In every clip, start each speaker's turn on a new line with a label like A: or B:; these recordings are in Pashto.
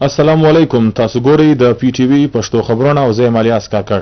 A: السلام علیکم. تاسو ګورئ د پی ټی وی پښتو خبرونه او زه مالیاس کاکړ.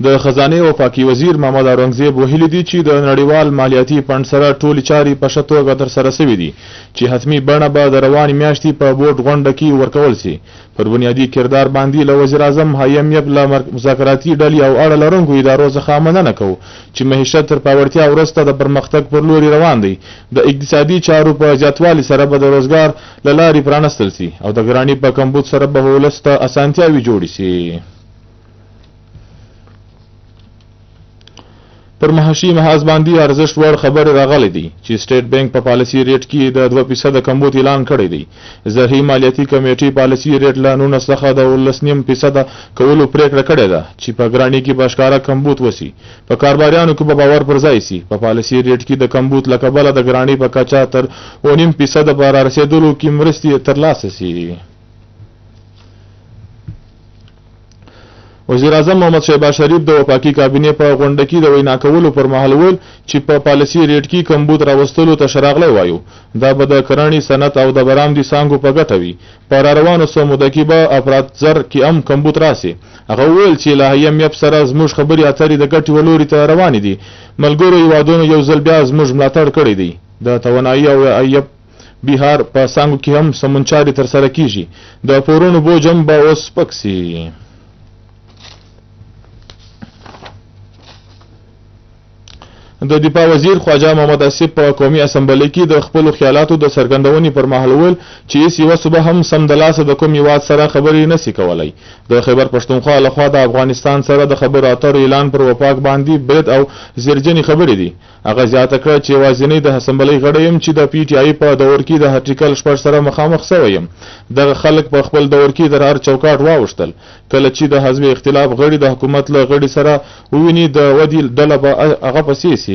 A: د خزانه او پاکي وزیر محمد اورنګزیب ویلي دي چې د نړیوال مالیاتي فند سره ټولې چارې په ښه توګه ترسره شوې دي چې حتمي بڼه به د روانې میاشتې په بورډ غونډه کې ورکول شي. پر بنیادي کردار باندې له وزیر اعظم هایمیب له مذاکراتي ډلې او اړه لرونکو ادارو څخه مننه کوو چې معیشت تر پیاوړتیا وروسته د پرمختګ پر لوري روان دی. د اقتصادي چارو په زیاتوالي سره به د روزګار له لارې پرانستل شي او د ګرانۍ په کمبود سره به ولس ته اسانتیاوې جوړې شي. پر معاشي محاذ باندې ارزښت وړ خبر راغلی دی چې سټیټ بانک په پالیسي ریټ کې د 2% کمبود اعلان کړی دی. زرهي مالیاتي کمیټې پالیسي ریټ له 19 څخه د 19% کولو پریکړه کړې ده چې په ګرانۍ کې به ښکاره کمبود وسی. په کاروباریانو کې به باور پر ځای شي. په پالیسي ریټ کې د کمبود له کبله د ګرانۍ په کچه تر 9.5% په رارسېدلو کې مرستې ترلاسه شي. وزیر اعظم محمد شهباز شریف د وفاقي کابینې په غونډه کې د وینا کولو پر مهال وویل چې په پالیسي ریټ کې کمبود راوستلو ته شراغلی وایو. دا به د کرنې صنعت او د برآمدي څانګو په ګټه وي. په راروانو څو موده کې به افراط زر کې هم کمبود راسي. هغه وویل چې له هایمیب سره زموږ خبرې اترې د ګټې ولوري ته روانې دي. ملګرو هیوادونو یو ځل بیا زموږ ملاتړ کړی دی. د توانایي او ایب بهار په څانګو کې هم سمونچاري ترسره کیږي. د پورونو بوج هم به اوس سپک سي. د دفاع وزیر خواجه محمد آصف په قومي اسمبلی کې د خپل خیالاتو د څرګندونې پر مهال وویل چې هیڅ یوه صوبه هم سم د لاسه د کوم هیواد سره خبرې نشي کولی. د خیبر پښتونخوا لخوا د افغانستان سره د خبرو اترو اعلان پر وفاق باندې برید او زیرجنې خبرې دي. هغه زیاته کړه چې یوازینی د اسمبلی غړی یم چې د پی ټی آی په دور کې د آرټیکل 6 سره مخامخ شوی یم. دغه خلک په خپل دور کې د هر چوکاټ واوښتل. کله چې د حزب اختلاف غړي د حکومت له غړي سره وویني د ودی ډله به هغه پسې سي.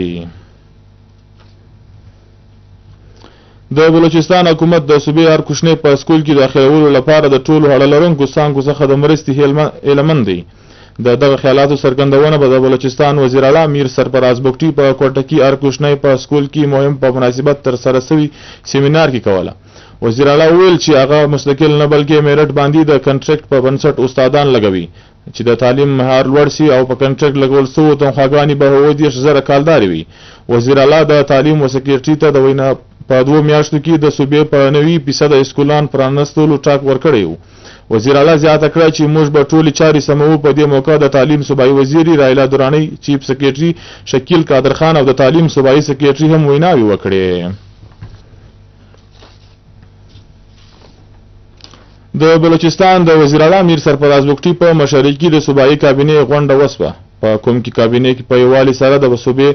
A: د بلوچستان حکومت د صوبې هر کوچنی په سکول کې داخلولو لپاره د ټولو اړه لرونکو څانګو څخه د مرستې هیلمن دی. دغه خیالاتو څرګندونه به د بلوچستان وزیر اعلی میر سرفراز بګټي په کوټه کې هر کوچنی په سکول کې مهم په مناسبت ترسره شوي سیمینار کې کوله. وزیر اعلی وویل چې هغه مستقل نه بلکې میرټ باندې د کنټریکټ په بنسټ استادان لګوي چې د تعلیم معیار لوړ شي او په کنټریکټ لګول شوو تنخواګانې به 20,000 کالداري وي. وزیر اعلی د تعلیم او سکیورټي ته د وینا په 2 میاشتو کې د صوبې په 90% اسکولان پرانستلو ټاک ورکړی و. وزیر اعلی زیاته کړه چې موږ به ټولې چارې سموو. په دې موقع د تعلیم صوبایي وزیر رایلا درانی، چیف سکریټري شکیل قادر خان او د تعلیم صوبایي سکریټري هم ویناوې وکړې. د بلوچستان د وزیر اعلی میر سرفراز بګټي په مشرۍ کې د صوبایي کابینې غونډه وسوه. په کوم کې کابینې کې په یووالي سره د صوبې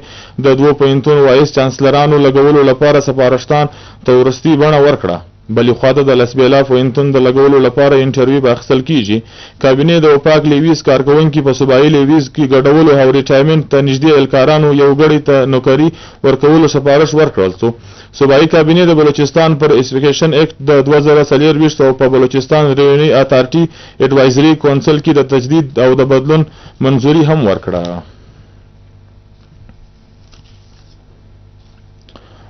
A: د 2 پوینټونو وایس چانسلرانو لګولو لپاره سپارښتان ته وروستي بڼه ورکړه. بلې خوا ته د لسبیلا پوینټونو د لګولو لپاره انټرویو به اخیستل کیږي. کابینې د وفاق لیویز کارکوونکي په صوبایي لیویز کې ګډولو او ریټایرمنټ ته نږدې اهلکارانو یو غړي ته نوکري ورکولو سفارش ورکړل شو. صوبایي کابینې د بلوچستان پر اسپیکیشن ایکټ د 2024 او په بلوچستان ریونی اتارټي اډوایزري کونسل کې د تجدید او د بدلون منظوري هم ورکړه.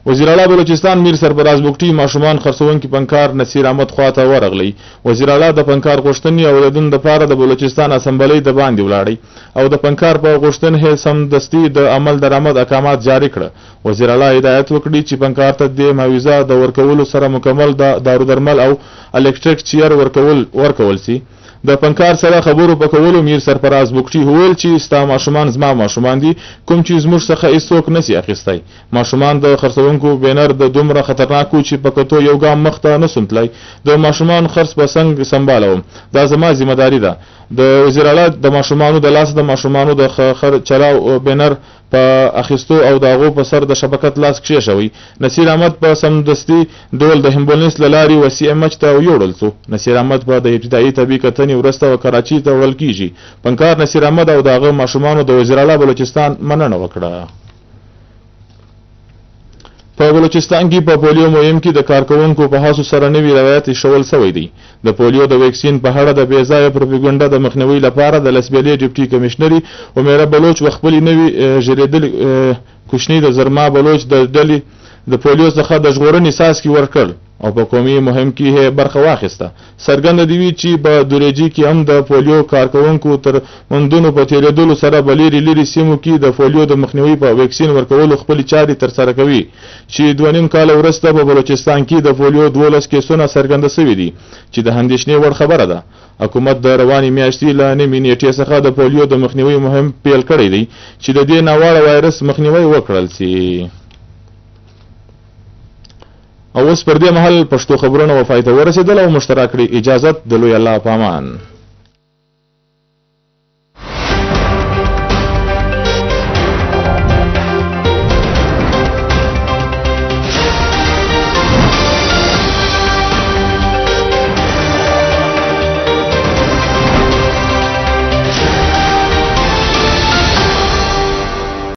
A: وزیر اعلی بلوچستان میر سرفراز بګټي ماشومان خرڅونکي فنکار نصیر احمد خواته ورغلی. وزیر اعلی د فنکار غوښتنې اوریدنې لپاره د بلوچستان اسمبلی د باندې ولاړی او د فنکار په غوښتنې سمدستي د عمل درآمد احکامات جاری کړ. وزیر اعلی هدایت وکړي چې فنکار ته د معاوضه د ورکولو سره مکمل د دارو درمل او الکتریک چیر ورکول شي. د فنکار سره خبرو پکولو میر سرفراز بګټي وویل چې ستا ماشومان زما ماشومان دي، کوم چې زموږ څخه هیڅوک نشي اخیستی. ماشومان د خرڅونکو بینر د دومره خطرناکو چې په کتو یو ګام مخته نسم تللی. د ماشومان خرڅ به څنګه سمبالوم، دا زما ذمہ داری ده. د وزیر اعلی د ماشومانو د لاس د ماشومانو د چلاو بینر په اخیستو او د هغو په سر د شبکت لاس کښېښوي. نصیر احمد په سمدستي ډول د همبولنس له لارې وسیع مچ ته یوړل شو. نصیر احمد په د ابتدایي طبي کتنې وروسته کراچي ته وړل کیږي. فنکار نصیر احمد او د هغه ماشومانو د وزیر اعلی بلوچستان مننه وکړه. په بلوچستان کې په پولیو مهم کې د کارکونکو په هڅو سره نوي روایت شول شوی دی. د پولیو د ویکسین په اړه د بې ځایه پروپاګاندا د مخنیوي لپاره د لسبیلې ډیپټي کمشنري عمیره بلوچ خپل نوي ژریدل کوچنی د زرما بلوچ د ډلې د پولیو څخه د ژغورنې څاڅکي ورکړ او په قومي مهم کې برخه واخیسته. څرګنده دی چې په دوریجي کې هم د پولیو کارکونکو تر مندونو په تیرېدلو سره بلیری لري سیمو کې د پولیو د مخنیوي په ویکسین ورکولو خپل چاري ترسره کوي چې 2.5 کال وروسته په بلوچستان کې د پولیو 12 کیسونه څرګنده شوي دي چې د اندېښنې وړ خبره ده. حکومت د رواني میاشتې له نیمې نیټې څخه د پولیو د مخنیوي مهم پیل کړی دی چې د دې ناوړه وایرس مخنیوي وکړل شي. او اوس پر دې مهال پښتو خبرونه وفای ته ورسېدل او مشترک کړي. اجازت د لوی الله په امان.